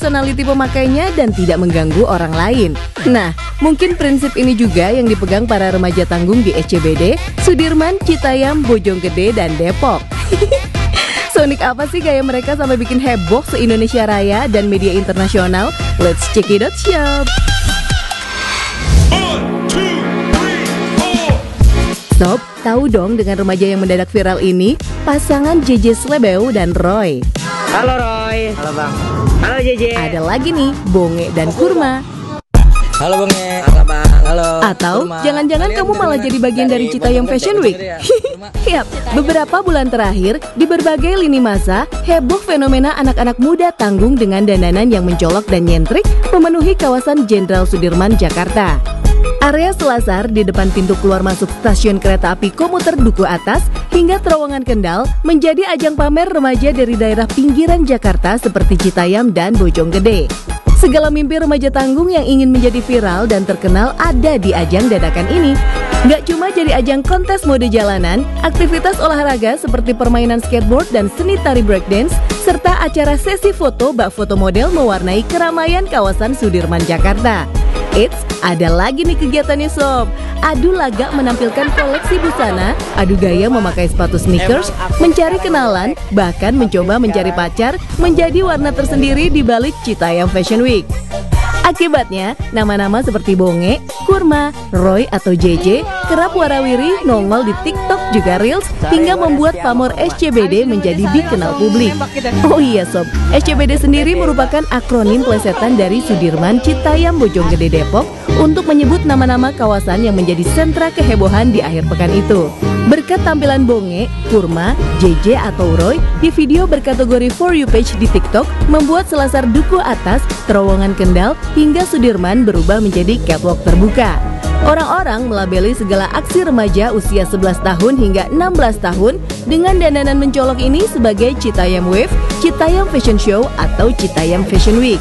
personality pemakainya dan tidak mengganggu orang lain. Nah, mungkin prinsip ini juga yang dipegang para remaja tanggung di SCBD, Sudirman, Citayam, Bojonggede, dan Depok. Sonik apa sih gaya mereka sampai bikin heboh se-Indonesia Raya dan media internasional? Let's check it out, Shop! Sob, tahu dong dengan remaja yang mendadak viral ini? Pasangan JJ Slebeo dan Roy. Halo Roy. Halo Bang. Halo JJ. Ada lagi nih, Bonge dan Kurma. Halo Bonge. Halo Bang. Halo. Atau jangan-jangan kamu malah jadi bagian dari Citayam Fashion Week. Yap, beberapa bulan terakhir di berbagai lini masa heboh fenomena anak-anak muda tanggung dengan dandanan yang mencolok dan nyentrik memenuhi kawasan Jenderal Sudirman, Jakarta. Area Selasar di depan pintu keluar masuk stasiun kereta api komuter Duku Atas hingga terowongan Kendal menjadi ajang pamer remaja dari daerah pinggiran Jakarta seperti Citayam dan Bojonggede. Segala mimpi remaja tanggung yang ingin menjadi viral dan terkenal ada di ajang dadakan ini. Gak cuma jadi ajang kontes mode jalanan, aktivitas olahraga seperti permainan skateboard dan seni tari breakdance, serta acara sesi foto bak foto model mewarnai keramaian kawasan Sudirman, Jakarta. Eits, ada lagi nih kegiatannya Sob. Adu lagak menampilkan koleksi busana, adu gaya memakai sepatu sneakers, mencari kenalan, bahkan mencoba mencari pacar menjadi warna tersendiri di balik Citayam Fashion Week. Akibatnya, nama-nama seperti Bonge, Kurma, Roy atau JJ kerap warawiri nongol di TikTok juga Reels hingga membuat pamor SCBD menjadi dikenal publik. Oh iya Sob, SCBD sendiri merupakan akronim plesetan dari Sudirman, Citayam, Bojonggede, Depok untuk menyebut nama-nama kawasan yang menjadi sentra kehebohan di akhir pekan itu. Berkat tampilan Bonge, Kurma, JJ atau Roy di video berkategori For You page di TikTok membuat Selasar Duku Atas, terowongan Kendal hingga Sudirman berubah menjadi catwalk terbuka. Orang-orang melabeli segala aksi remaja usia 11 tahun hingga 16 tahun dengan dandanan mencolok ini sebagai Citayam Wave, Citayam Fashion Show atau Citayam Fashion Week.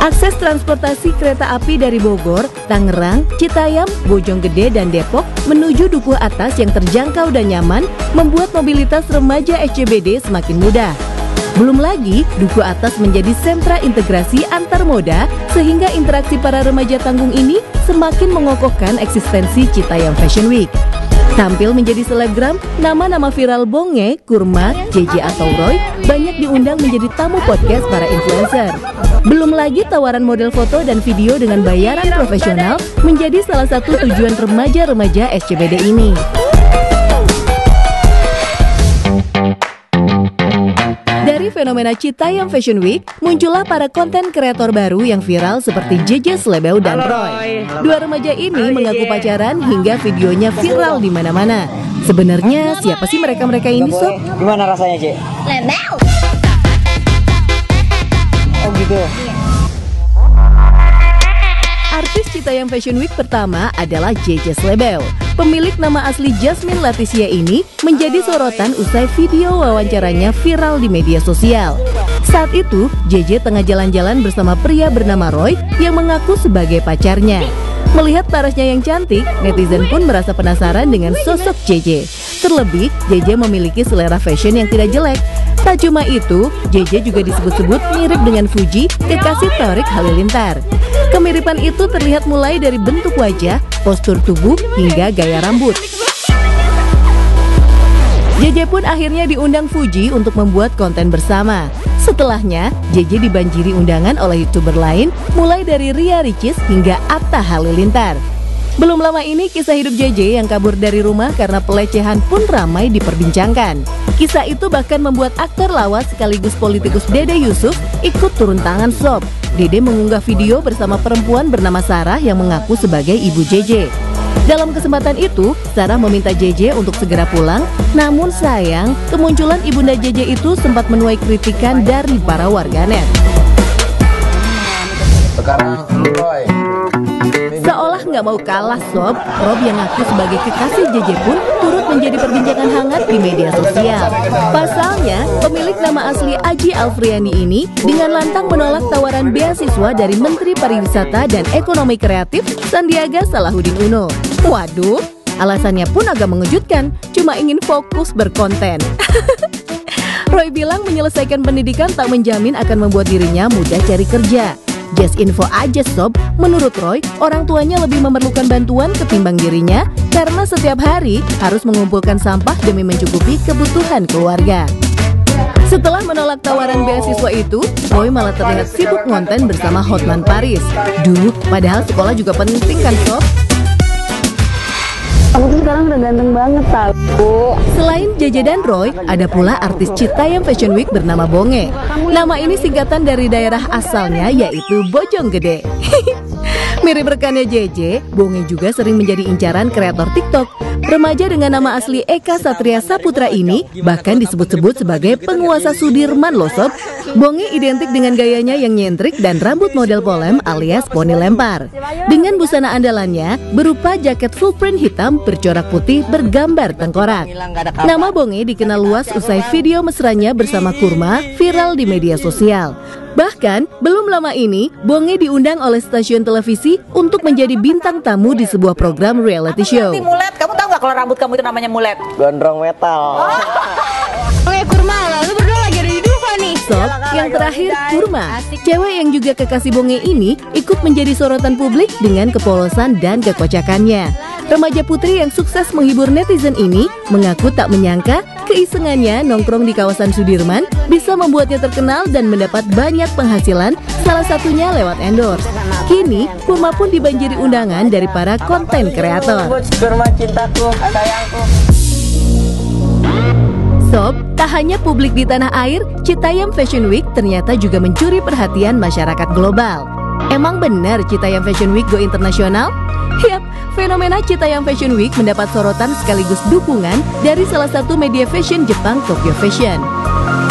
Akses transportasi kereta api dari Bogor, Tangerang, Citayam, Bojonggede, dan Depok menuju Duku Atas yang terjangkau dan nyaman membuat mobilitas remaja SCBD semakin mudah. Belum lagi, Duku Atas menjadi sentra integrasi antar moda sehingga interaksi para remaja tanggung ini semakin mengokohkan eksistensi Citayam Fashion Week. Tampil menjadi selebgram, nama-nama viral Bonge, Kurma, JJ atau Roy banyak diundang menjadi tamu podcast para influencer. Belum lagi tawaran model foto dan video dengan bayaran profesional menjadi salah satu tujuan remaja-remaja SCBD ini. Dari fenomena Citayam Fashion Week, muncullah para konten kreator baru yang viral seperti JJ Slebeo dan Roy. Dua remaja ini mengaku pacaran hingga videonya viral di mana-mana. Sebenarnya siapa sih mereka-mereka ini, Sob? Gimana rasanya, Cek? Lebel. Oh gitu. Artis Citayam Fashion Week pertama adalah JJ Slebeo. Pemilik nama asli Jasmine Leticia ini menjadi sorotan usai video wawancaranya viral di media sosial. Saat itu, JJ tengah jalan-jalan bersama pria bernama Roy yang mengaku sebagai pacarnya. Melihat parasnya yang cantik, netizen pun merasa penasaran dengan sosok JJ. Terlebih, JJ memiliki selera fashion yang tidak jelek. Tak cuma itu, JJ juga disebut-sebut mirip dengan Fuji, kekasih Thorik Halilintar. Kemiripan itu terlihat mulai dari bentuk wajah, postur tubuh, hingga gaya rambut. JJ pun akhirnya diundang Fuji untuk membuat konten bersama. Setelahnya, JJ dibanjiri undangan oleh YouTuber lain, mulai dari Ria Ricis hingga Atta Halilintar. Belum lama ini, kisah hidup JJ yang kabur dari rumah karena pelecehan pun ramai diperbincangkan. Kisah itu bahkan membuat aktor lawas sekaligus politikus Dede Yusuf ikut turun tangan Sob. Dede mengunggah video bersama perempuan bernama Sarah yang mengaku sebagai ibu JJ. Dalam kesempatan itu, Sarah meminta JJ untuk segera pulang, namun sayang, kemunculan ibunda JJ itu sempat menuai kritikan dari para warganet. Sekarang Roy. Seolah nggak mau kalah Sob, Rob yang ngaku sebagai kekasih JJ pun turut menjadi perbincangan hangat di media sosial. Pasalnya, pemilik nama asli Aji Alfriani ini dengan lantang menolak tawaran beasiswa dari Menteri Pariwisata dan Ekonomi Kreatif Sandiaga Salahuddin Uno. Waduh, alasannya pun agak mengejutkan, cuma ingin fokus berkonten. Roy bilang menyelesaikan pendidikan tak menjamin akan membuat dirinya mudah cari kerja. Just info aja sob, menurut Roy, orang tuanya lebih memerlukan bantuan ketimbang dirinya karena setiap hari harus mengumpulkan sampah demi mencukupi kebutuhan keluarga. Setelah menolak tawaran beasiswa itu, Roy malah terlihat sibuk ngonten bersama Hotman Paris. Duh, padahal sekolah juga penting kan sob? Aku tuh sekarang udah ganteng banget tau. Selain JJ dan Roy, ada pula artis Citayam Fashion Week bernama Bonge. Nama ini singkatan dari daerah asalnya yaitu Bojonggede. Mirip rekannya JJ, Bonge juga sering menjadi incaran kreator TikTok. Remaja dengan nama asli Eka Satria Saputra ini bahkan disebut-sebut sebagai penguasa Sudirman loh sob. Bonge identik dengan gayanya yang nyentrik dan rambut model polem alias poni lempar. Dengan busana andalannya berupa jaket full print hitam bercorak putih bergambar tengkorak. Nama Bonge dikenal luas usai video mesranya bersama Kurma viral di media sosial. Bahkan, belum lama ini, Bonge diundang oleh stasiun televisi untuk menjadi bintang tamu di sebuah program reality show. Mulet, kamu tahu nggak kalau rambut kamu itu namanya mulet? Gondrong metal. Oke Kurma, lalu berdua lagi ada di Dufa nih. Sob, yang terakhir Kurma. Cewek yang juga kekasih Bonge ini ikut menjadi sorotan publik dengan kepolosan dan kekocakannya. Remaja putri yang sukses menghibur netizen ini mengaku tak menyangka keisengannya nongkrong di kawasan Sudirman bisa membuatnya terkenal dan mendapat banyak penghasilan, salah satunya lewat endorse. Kini, Kurma pun dibanjiri undangan dari para konten kreator. Kurma cintaku, sayangku. Sob, tak hanya publik di tanah air, Citayam Fashion Week ternyata juga mencuri perhatian masyarakat global. Emang benar Citayam Fashion Week go internasional? Yap, fenomena Citayam Fashion Week mendapat sorotan sekaligus dukungan dari salah satu media fashion Jepang, Tokyo Fashion.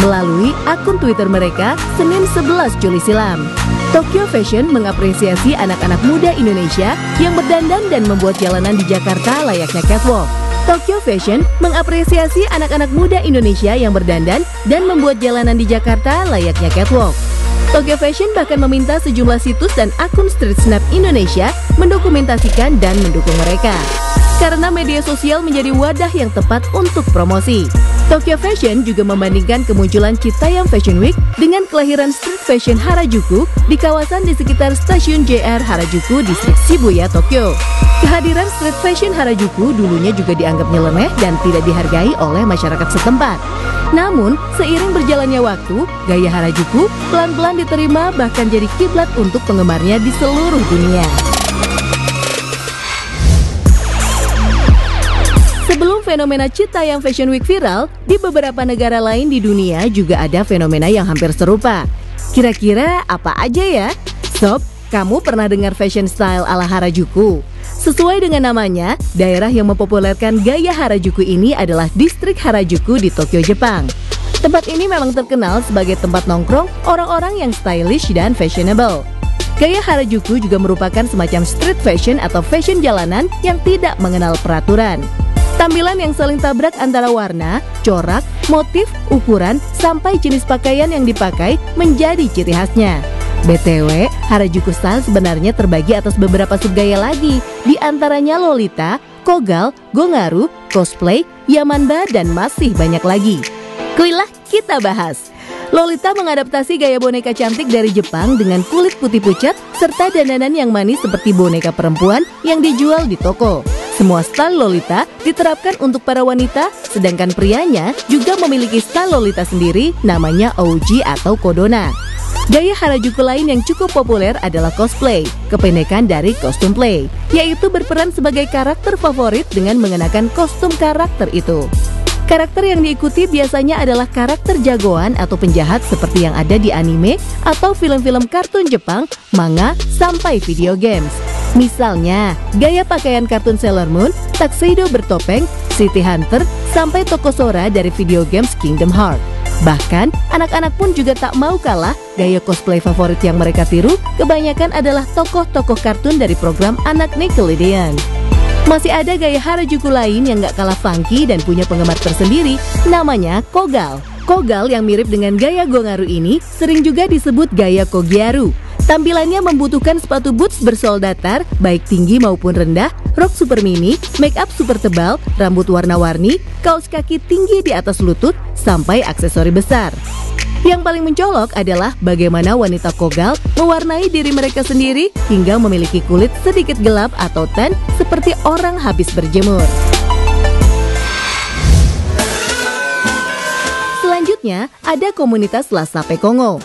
Melalui akun Twitter mereka, Senin 11 Juli silam, Tokyo Fashion mengapresiasi anak-anak muda Indonesia yang berdandan dan membuat jalanan di Jakarta layaknya catwalk. Tokyo Fashion mengapresiasi anak-anak muda Indonesia yang berdandan dan membuat jalanan di Jakarta layaknya catwalk. Tokyo Fashion bahkan meminta sejumlah situs dan akun street snap Indonesia mendokumentasikan dan mendukung mereka. Karena media sosial menjadi wadah yang tepat untuk promosi. Tokyo Fashion juga membandingkan kemunculan Citayam Fashion Week dengan kelahiran street fashion Harajuku di kawasan di sekitar stasiun JR Harajuku, distrik Shibuya, Tokyo. Kehadiran street fashion Harajuku dulunya juga dianggap nyeleneh dan tidak dihargai oleh masyarakat setempat. Namun, seiring berjalannya waktu, gaya Harajuku pelan-pelan diterima bahkan jadi kiblat untuk penggemarnya di seluruh dunia. Sebelum fenomena Citayam Fashion Week viral, di beberapa negara lain di dunia juga ada fenomena yang hampir serupa. Kira-kira apa aja ya? Sob, kamu pernah dengar fashion style ala Harajuku? Sesuai dengan namanya, daerah yang mempopulerkan gaya Harajuku ini adalah distrik Harajuku di Tokyo, Jepang. Tempat ini memang terkenal sebagai tempat nongkrong orang-orang yang stylish dan fashionable. Gaya Harajuku juga merupakan semacam street fashion atau fashion jalanan yang tidak mengenal peraturan. Tampilan yang saling tabrak antara warna, corak, motif, ukuran, sampai jenis pakaian yang dipakai menjadi ciri khasnya. BTW, Harajuku style sebenarnya terbagi atas beberapa subgaya lagi, di antaranya Lolita, Kogal, Gongaru, cosplay, Yamanba, dan masih banyak lagi. Kuilah kita bahas. Lolita mengadaptasi gaya boneka cantik dari Jepang dengan kulit putih pucat serta dandanan yang manis seperti boneka perempuan yang dijual di toko. Semua style Lolita diterapkan untuk para wanita, sedangkan prianya juga memiliki style Lolita sendiri namanya Ouji atau Kodona. Gaya Harajuku lain yang cukup populer adalah cosplay, kependekan dari costume play, yaitu berperan sebagai karakter favorit dengan mengenakan kostum karakter itu. Karakter yang diikuti biasanya adalah karakter jagoan atau penjahat seperti yang ada di anime atau film-film kartun Jepang, manga, sampai video games. Misalnya, gaya pakaian kartun Sailor Moon, tuxedo bertopeng, City Hunter, sampai tokoh Sora dari video games Kingdom Hearts. Bahkan, anak-anak pun juga tak mau kalah, gaya cosplay favorit yang mereka tiru kebanyakan adalah tokoh-tokoh kartun dari program anak Nickelodeon. Masih ada gaya Harajuku lain yang gak kalah funky dan punya penggemar tersendiri, namanya Kogal. Kogal yang mirip dengan gaya Gongaru ini sering juga disebut gaya Kogyaru. Tampilannya membutuhkan sepatu boots bersol datar, baik tinggi maupun rendah, rok super mini, make up super tebal, rambut warna-warni, kaos kaki tinggi di atas lutut, sampai aksesori besar. Yang paling mencolok adalah bagaimana wanita kogal mewarnai diri mereka sendiri hingga memiliki kulit sedikit gelap atau tan seperti orang habis berjemur. Selanjutnya, ada komunitas La Sape Congo.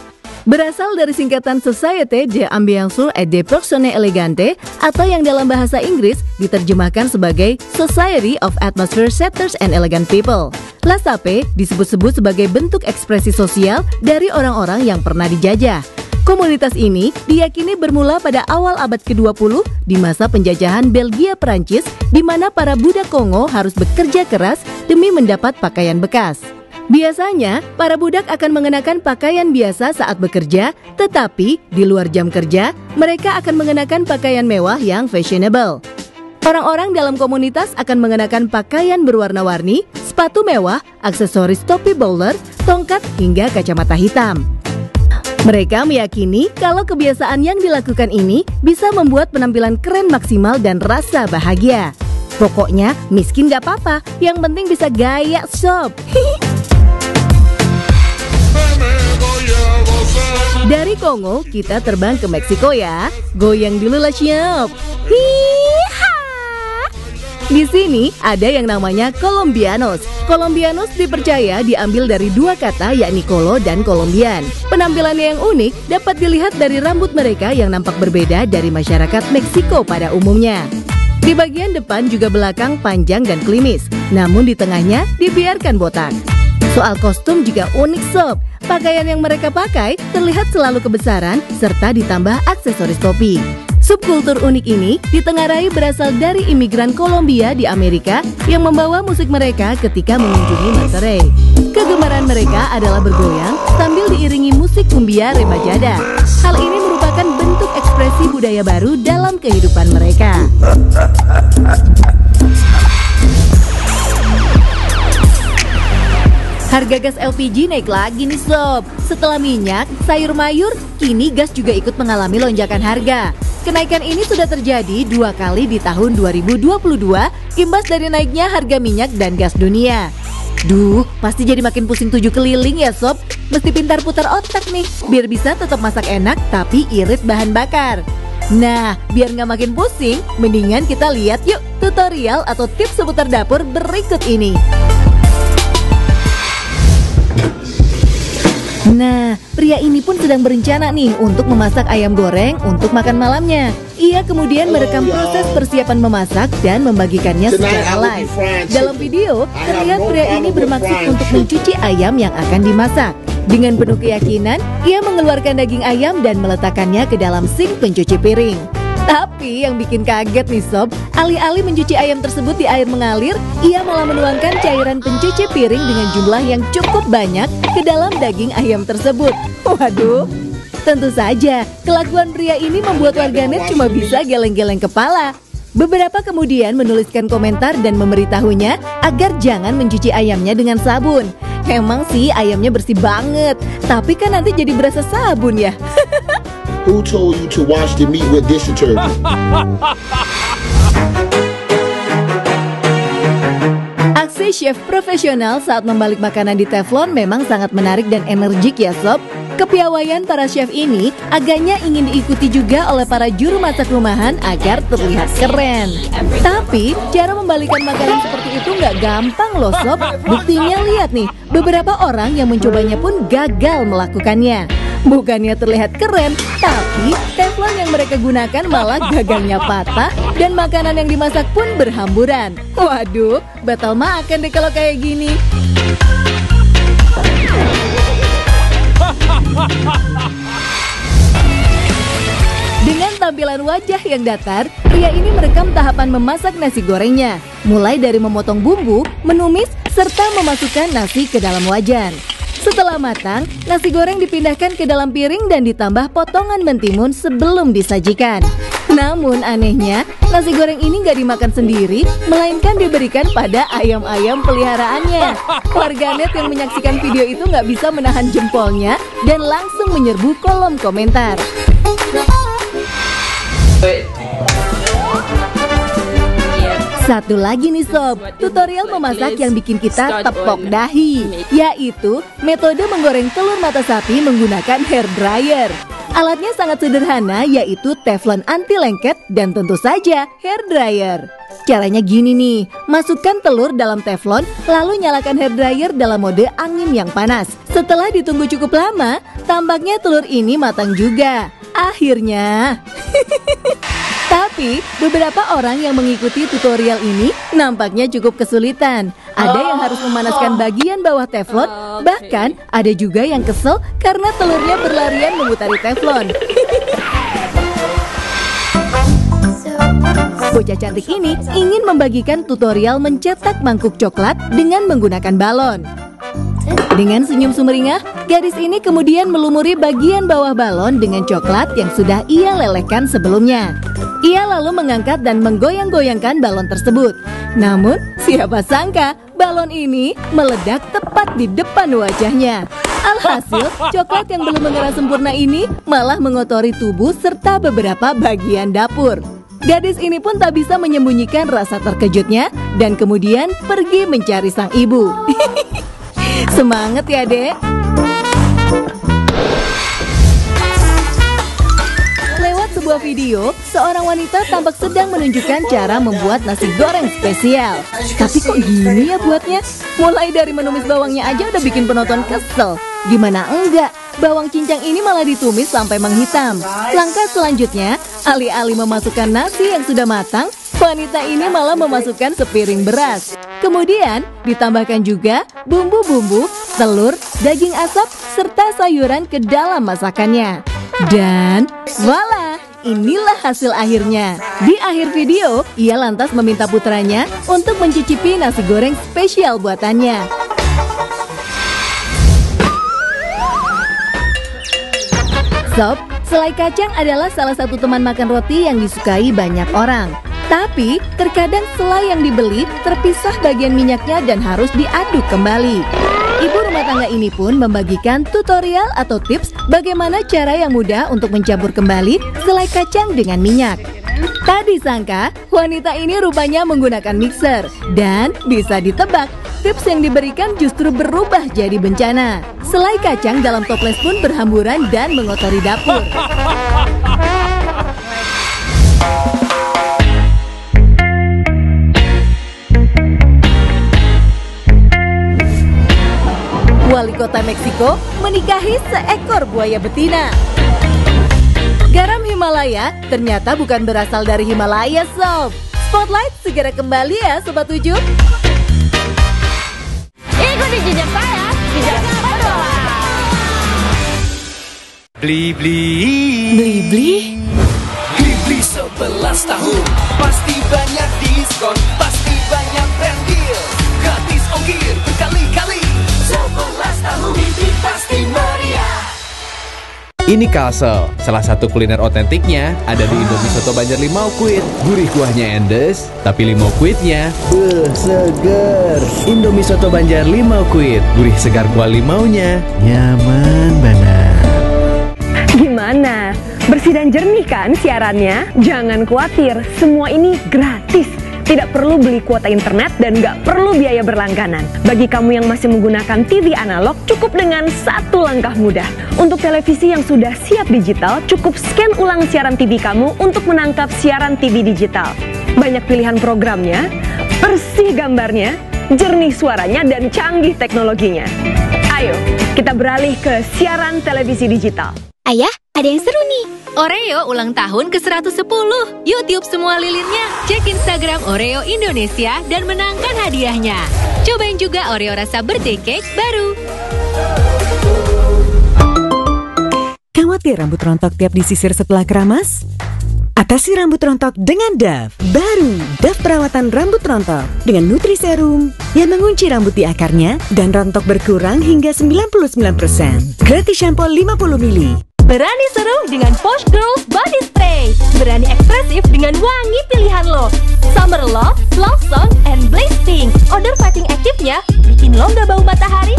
Berasal dari singkatan Société d'Ambiance et de Personnes Elegantes atau yang dalam bahasa Inggris diterjemahkan sebagai Society of Atmosphere Setters and Elegant People. La Sape disebut-sebut sebagai bentuk ekspresi sosial dari orang-orang yang pernah dijajah. Komunitas ini diyakini bermula pada awal abad ke-20 di masa penjajahan Belgia Perancis, di mana para budak Kongo harus bekerja keras demi mendapat pakaian bekas. Biasanya, para budak akan mengenakan pakaian biasa saat bekerja, tetapi di luar jam kerja, mereka akan mengenakan pakaian mewah yang fashionable. Orang-orang dalam komunitas akan mengenakan pakaian berwarna-warni, sepatu mewah, aksesoris topi bowler, tongkat, hingga kacamata hitam. Mereka meyakini kalau kebiasaan yang dilakukan ini bisa membuat penampilan keren maksimal dan rasa bahagia. Pokoknya, miskin gak apa-apa, yang penting bisa gaya sob. Dari Kongo, kita terbang ke Meksiko ya. Goyang dulu lah siap. Hiha! Di sini ada yang namanya Colombianos. Colombianos dipercaya diambil dari dua kata, yakni Colo dan Colombian. Penampilannya yang unik dapat dilihat dari rambut mereka yang nampak berbeda dari masyarakat Meksiko pada umumnya. Di bagian depan juga belakang panjang dan klimis, namun di tengahnya dibiarkan botak. Soal kostum juga unik sob. Pakaian yang mereka pakai terlihat selalu kebesaran serta ditambah aksesoris topi. Subkultur unik ini ditengarai berasal dari imigran Kolombia di Amerika yang membawa musik mereka ketika mengunjungi Monterrey. Kegemaran mereka adalah bergoyang sambil diiringi musik cumbia remajada. Hal ini merupakan bentuk ekspresi budaya baru dalam kehidupan mereka. Harga gas LPG naik lagi nih sob. Setelah minyak, sayur mayur, kini gas juga ikut mengalami lonjakan harga. Kenaikan ini sudah terjadi 2 kali di tahun 2022, imbas dari naiknya harga minyak dan gas dunia. Duh, pasti jadi makin pusing 7 keliling ya sob. Mesti pintar putar otak nih, biar bisa tetap masak enak tapi irit bahan bakar. Nah, biar nggak makin pusing, mendingan kita lihat yuk tutorial atau tips seputar dapur berikut ini. Nah, pria ini pun sedang berencana nih untuk memasak ayam goreng untuk makan malamnya. Ia kemudian merekam proses persiapan memasak dan membagikannya secara live. Dalam video, terlihat pria ini bermaksud untuk mencuci ayam yang akan dimasak. Dengan penuh keyakinan, ia mengeluarkan daging ayam dan meletakkannya ke dalam sink pencuci piring. Tapi yang bikin kaget nih sob, alih-alih mencuci ayam tersebut di air mengalir, ia malah menuangkan cairan pencuci piring dengan jumlah yang cukup banyak ke dalam daging ayam tersebut. Waduh, tentu saja kelakuan pria ini membuat warganet cuma bisa geleng-geleng kepala. Beberapa kemudian menuliskan komentar dan memberitahunya agar jangan mencuci ayamnya dengan sabun. Emang sih ayamnya bersih banget, tapi kan nanti jadi berasa sabun ya. Who told you to wash the meat with dish detergent? Aksi chef profesional saat membalik makanan di teflon memang sangat menarik dan energik ya sob. Kepiawaian para chef ini agaknya ingin diikuti juga oleh para juru masak rumahan agar terlihat keren. Tapi cara membalikan makanan seperti itu nggak gampang loh sob. Buktinya lihat nih, beberapa orang yang mencobanya pun gagal melakukannya. Bukannya terlihat keren, tapi teflon yang mereka gunakan malah gagangnya patah dan makanan yang dimasak pun berhamburan. Waduh, batal makan deh kalau kayak gini. Dengan tampilan wajah yang datar, pria ini merekam tahapan memasak nasi gorengnya, mulai dari memotong bumbu, menumis, serta memasukkan nasi ke dalam wajan. Setelah matang, nasi goreng dipindahkan ke dalam piring dan ditambah potongan mentimun sebelum disajikan. Namun anehnya, nasi goreng ini nggak dimakan sendiri, melainkan diberikan pada ayam-ayam peliharaannya. Warganet yang menyaksikan video itu nggak bisa menahan jempolnya dan langsung menyerbu kolom komentar. Satu lagi nih sob, tutorial memasak yang bikin kita tepok dahi, yaitu metode menggoreng telur mata sapi menggunakan hair dryer. Alatnya sangat sederhana, yaitu teflon anti lengket dan tentu saja hair dryer. Caranya gini nih, masukkan telur dalam teflon, lalu nyalakan hair dryer dalam mode angin yang panas. Setelah ditunggu cukup lama, tampaknya telur ini matang juga. Akhirnya... Tapi, beberapa orang yang mengikuti tutorial ini nampaknya cukup kesulitan. Ada yang harus memanaskan bagian bawah teflon, bahkan ada juga yang kesel karena telurnya berlarian memutari teflon. Bocah cantik ini ingin membagikan tutorial mencetak mangkuk coklat dengan menggunakan balon. Dengan senyum sumringah, gadis ini kemudian melumuri bagian bawah balon dengan coklat yang sudah ia lelehkan sebelumnya. Ia lalu mengangkat dan menggoyang-goyangkan balon tersebut. Namun, siapa sangka balon ini meledak tepat di depan wajahnya. Alhasil, coklat yang belum mengeras sempurna ini malah mengotori tubuh serta beberapa bagian dapur. Gadis ini pun tak bisa menyembunyikan rasa terkejutnya dan kemudian pergi mencari sang ibu. Semangat ya, Dek. Lewat sebuah video, seorang wanita tampak sedang menunjukkan cara membuat nasi goreng spesial. Tapi kok gini ya buatnya? Mulai dari menumis bawangnya aja udah bikin penonton kesel. Gimana enggak? Bawang cincang ini malah ditumis sampai menghitam. Langkah selanjutnya, alih-alih memasukkan nasi yang sudah matang, wanita ini malah memasukkan sepiring beras. Kemudian ditambahkan juga bumbu-bumbu, telur, daging asap, serta sayuran ke dalam masakannya. Dan voila, inilah hasil akhirnya. Di akhir video, ia lantas meminta putranya untuk mencicipi nasi goreng spesial buatannya. Sob, selai kacang adalah salah satu teman makan roti yang disukai banyak orang. Tapi, terkadang selai yang dibeli terpisah bagian minyaknya dan harus diaduk kembali. Ibu rumah tangga ini pun membagikan tutorial atau tips bagaimana cara yang mudah untuk mencampur kembali selai kacang dengan minyak. Tak disangka, wanita ini rupanya menggunakan mixer. Dan bisa ditebak, tips yang diberikan justru berubah jadi bencana. Selai kacang dalam toples pun berhamburan dan mengotori dapur. Wali kota Meksiko menikahi seekor buaya betina. Garam Himalaya ternyata bukan berasal dari Himalaya, sob. Spotlight segera kembali ya, Sobat 7. Ikuti jejak saya, jejak Padola. Beli-beli 11 tahun, pasti banyak diskon, pasti banyak brand deal, gratis ongkir berkali-kali. 11 tahun, Beli pasti meriah. Ini Kalsel, salah satu kuliner otentiknya ada di Indomie Soto Banjar Limau Kuit. Gurih kuahnya endes, tapi limau kuitnya seger. Indomie Soto Banjar Limau Kuit, gurih segar kuah limaunya, nyaman banget. Gimana? Bersih dan jernih kan siarannya? Jangan khawatir, semua ini gratis. Tidak perlu beli kuota internet dan nggak perlu biaya berlangganan. Bagi kamu yang masih menggunakan TV analog, cukup dengan satu langkah mudah. Untuk televisi yang sudah siap digital, cukup scan ulang siaran TV kamu untuk menangkap siaran TV digital. Banyak pilihan programnya, bersih gambarnya, jernih suaranya, dan canggih teknologinya. Ayo, kita beralih ke siaran televisi digital. Ayah, ada yang seru nih. Oreo ulang tahun ke-110. YouTube semua lilinnya. Cek Instagram Oreo Indonesia dan menangkan hadiahnya. Cobain juga Oreo rasa birthday cake baru. Khawatir rambut rontok tiap disisir setelah keramas? Atasi rambut rontok dengan Dove. Baru, Dove perawatan rambut rontok dengan Nutriserum yang mengunci rambut di akarnya dan rontok berkurang hingga 99%. Gratis shampoo 50 ml. Berani seru dengan Posh Girls Body Spray. Berani ekspresif dengan wangi pilihan lo. Summer Love, Love Song, and Blaze Pink. Odor fighting aktifnya bikin lo gak bau matahari